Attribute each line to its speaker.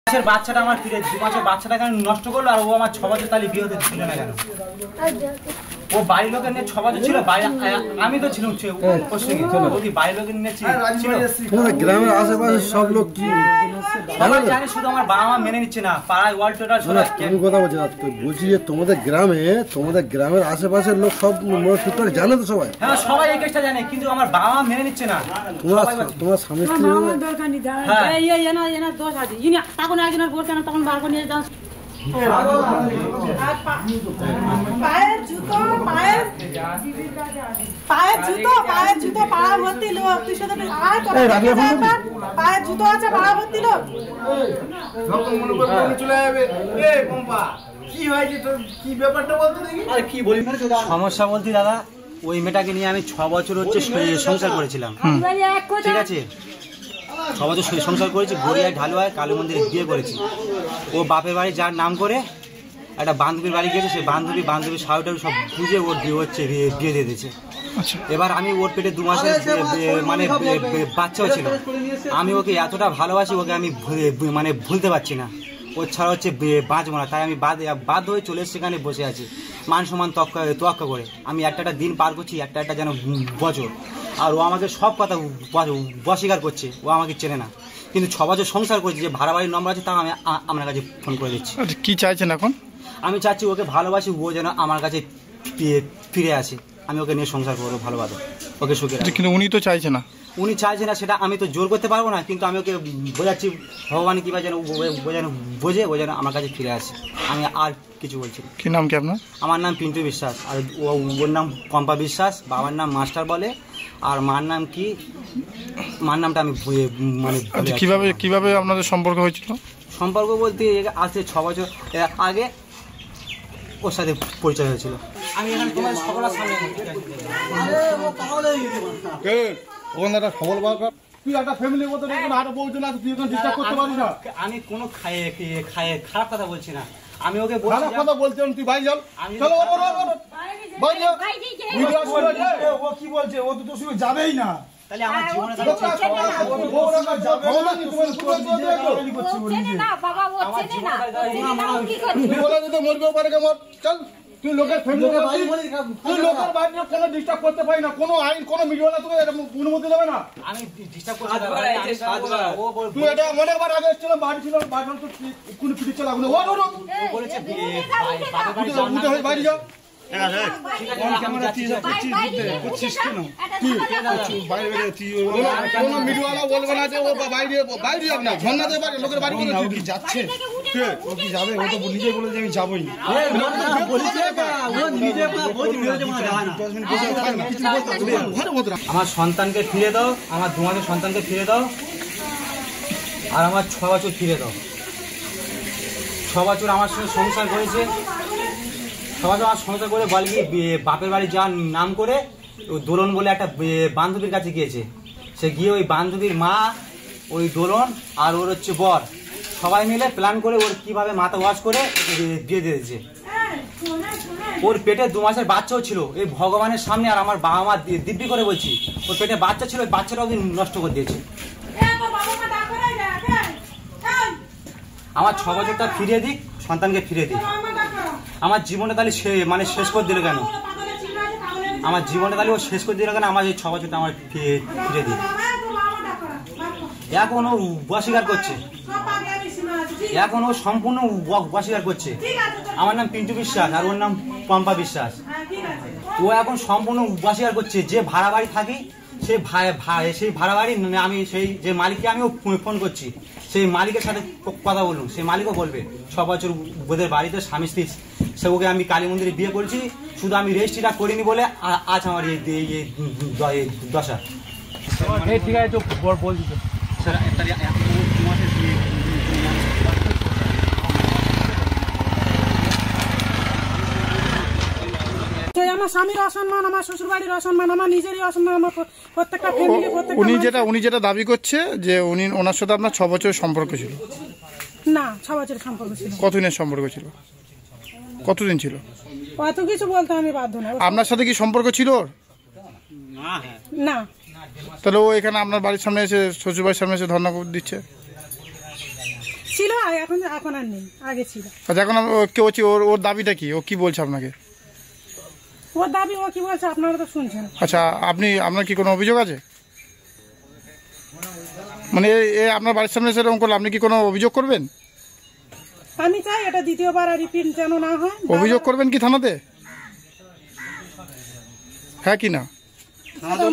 Speaker 1: বাচ্চাটা আমার ফিরে 2 মাসের বাচ্চাটা কেন নষ্ট করলো আর ও আমার 6 বছর তালি বিয়ে হতে ছিল না কেন? ও বাড়ির লোকের নিয়ে 6 বছর ছিল, আমি তো ছিলাম বাড়ির লোকের নিয়ে
Speaker 2: গ্রামের আশেপাশে সব লোক কি
Speaker 1: জানি, শুধু আমার বাবা মা মেনে নিচ্ছে না, পাড়ায় ওয়াল টোটাল
Speaker 2: আমি কথা বলছি না, বলছি যে তোমাদের গ্রামের আশেপাশের লোক সব টুকটাক জানে তো সবাই?
Speaker 1: হ্যাঁ সবাই এই কেসটা জানে, কিন্তু আমার বাবা মা মেনে নিচ্ছে না।
Speaker 2: তোমার স্বামী স্ত্রী
Speaker 3: তখন একজনের বোর কেন তখন বার করে নিয়ে যান। পায়ের জুতো পাড়া ভর্তি লোক, তুই সাথে পায়ের জুতো আছে পাড়া ভর্তি লোক।
Speaker 1: সমস্যা বলতে দাদা, ওই মেয়েটাকে নিয়ে আমি 6 বছর হচ্ছে সংসার করেছিলাম, ঠিক আছে? 6 বছর সংসার করেছি, গড়িয়ায় ঢালুয়ায় কালী মন্দিরে বিয়ে করেছি। ও বাপের বাড়ি যার নাম করে একটা বান্ধবীর বাড়ি গিয়েছে, সেই বান্ধবী শাড়িটাও সব বুঝে ওর বিয়ে হচ্ছে, বিয়ে দিয়ে দিয়েছে। এবার আমি ওর পেটে 2 মাসের মানে বাচ্চাও ছিল, আমি ওকে এতটা ভালোবাসি, ওকে আমি মানে ভুলতে পারছি না। ওর ছাড়া হচ্ছে বাঁচবো না, তাই আমি বাধ্য হয়ে চলে সেখানে বসে আছি মান সম্মান তোয়াক্কা করে। আমি একটা দিন পার করছি, একটা যেন বছর, আর ও আমাকে সব কথা অস্বীকার করছে, ও আমাকে চেনে না। কিন্তু 6 বছর সংসার করছি, যে ভাড়া বাড়ির নম্বর আছে তাও আমি আপনার কাছে ফোন করে দিচ্ছি।
Speaker 4: কি চাইছেন এখন?
Speaker 1: আমি চাচ্ছি ওকে ভালোবাসি, ও যেন আমার কাছে ফিরে আসে, আমি ওকে নিয়ে সংসার করবো ভালোভাবে, ওকে সুখে।
Speaker 4: কিন্তু উনি তো চাইছে না।
Speaker 1: উনি চাইছে না, সেটা আমি তো জোর করতে পারবো না, কিন্তু আমি ওকে বোঝাচ্ছি ভগবান কীভাবে যেন বোঝে, ও যেন আমার কাছে ফিরে আসে। আমি আর কিছু বলছি।
Speaker 4: কি নাম কি আপনার?
Speaker 1: আমার নাম পিন্টু বিশ্বাস, আর ওর নাম পম্পা বিশ্বাস। বাবার নাম মাস্টার বলে, আর মার নাম কি, মার নামটা আমি মানে
Speaker 4: কিভাবে আপনাদের সম্পর্ক হয়েছিল?
Speaker 1: সম্পর্ক বলতে আজকে 6 বছর আগে ওর সাথে পরিচয় হয়েছিল। আমি এখানে তোমার সকলের সামনে আমি কোনো খারাপ কথা বলছি না, আমি ওকে
Speaker 2: কথা বলছি তুই ভাই চল ও কি বলছে, ও তো তোর সঙ্গে যাবেই না,
Speaker 1: তাহলে আমার জীবনে
Speaker 2: মরবেও পারে কেমন। চল তুই লোকের ফ্যামিলি, তুই লোকের বাড়ি কোনো ডিস্টার্ব করতে পারি না, কোনো আইন কোনো মিডিয়া তোকে অনুমতি দেবে না।
Speaker 1: আমি ডিস্টার্ব করছি,
Speaker 2: তুই এটা অনেকবার আগে এসেছিল, বাড়ি ছিল, বাড়ি তো কোনো ফিরে চলে আগুনে ও
Speaker 1: বলেছে
Speaker 2: বাড়ি যাও। বলবে না যে ও বাইরে যাবে না, ঝর্ণাতে লোকের বাড়ি যাচ্ছে, ও কি যাবে? ও তো নিজেই বলে যে আমি যাবোই না।
Speaker 1: আমার সন্তানকে ফিরে দাও, আমার 2 মাসের সন্তানকে ফিরে দাও, আর আমার 6 বছর ফিরে দাও। 6 বছর আমার সঙ্গে সংসার করেছে, 6 বছর আমার সংসার করে বলে গিয়ে বাপের বাড়ি যাওয়ার নাম করে দোলন বলে একটা বান্ধবীর কাছে গিয়েছে। সে গিয়ে ওই বান্ধবীর মা, ওই দোলন আর ওর হচ্ছে বর, সবাই মিলে প্ল্যান করে ওর কিভাবে মাথা ওয়াশ করে বিয়ে দিয়েছে। ওর পেটে 2 মাসের বাচ্চাও ছিল, এই ভগবানের সামনে আর আমার বাবা মা দিব্যি করে বলছি, ওর পেটে বাচ্চা ছিল, ওই বাচ্চাটাও নষ্ট করে দিয়েছে। আমার 6 বছরটা ফিরিয়ে দিক, সন্তানকে ফিরিয়ে দিক। আমার জীবনটা তাহলে মানে শেষ করে দিল কেন? আমার জীবনটা তাহলে ও শেষ করে দিল কেন? আমার এই 6 বছরটা আমার ফিরে দিক। এখন ও অস্বীকার করছে, এখন ও সম্পূর্ণ অস্বীকার করছে। আমার নাম পিন্টু বিশ্বাস, আর ওর নাম পম্পা বিশ্বাস। ও এখন সম্পূর্ণ অস্বীকার করছে। যে ভাড়া বাড়ি থাকি, সেই ভাড়া বাড়ি আমি সেই যে মালিককে আমিও ফোন করছি, সেই মালিকের সাথে কথা বলুন, সেই মালিকও বলবে 6 বছর ওদের বাড়িতে স্বামী স্ত্রী, সে ওকে আমি কালী মন্দিরে বিয়ে করেছি, শুধু আমি রেজিস্ট্রিটা করিনি বলে আজ আমার এই দশা। ঠিক আছে তো বলছি তো স্যার,
Speaker 3: আমার স্বামীর অসম্মান, আমার শ্বশুর বাড়ির অসম্মান, আমার নিজেরই অসম্মান, আমার প্রত্যেকটা ফ্যামিলি।
Speaker 4: উনি যেটা দাবি করছে যে ওনার সাথে আপনার 6 বছরের সম্পর্ক ছিল।
Speaker 3: না, 6 বছরের সম্পর্ক ছিল।
Speaker 4: কতদিনের সম্পর্ক ছিল? কতদিন ছিল?
Speaker 3: অত কিছু বলতে আমি বাধ্য না।
Speaker 4: আপনার সাথে কি সম্পর্ক ছিল?
Speaker 3: না।
Speaker 4: তাহলে ও এখানে আপনার বাড়ির সামনে এসে, শ্বশুর বাড়ির সামনে এসে ধর্ণা দিচ্ছে?
Speaker 3: ছিল আর এখন এখন আর নেই, আগে ছিল।
Speaker 4: আচ্ছা এখন কে হচ্ছে ওর দাবিটা কি, ও কি বলছে আপনাকে?
Speaker 3: ওর দাবি ও কি বলছে আপনারা তো শুনছেন।
Speaker 4: আচ্ছা আপনার কি কোনো অভিযোগ আছে? মানে আপনার বাড়ির সামনে সেরকম করলে আপনি কি কোনো অভিযোগ করবেন?
Speaker 3: আমি চাই এটা দ্বিতীয়বার আর রিপিট যেন না হয়।
Speaker 4: অভিযোগ করবেন কি থানাতে? হ্যাঁ কি না?
Speaker 3: থানাতে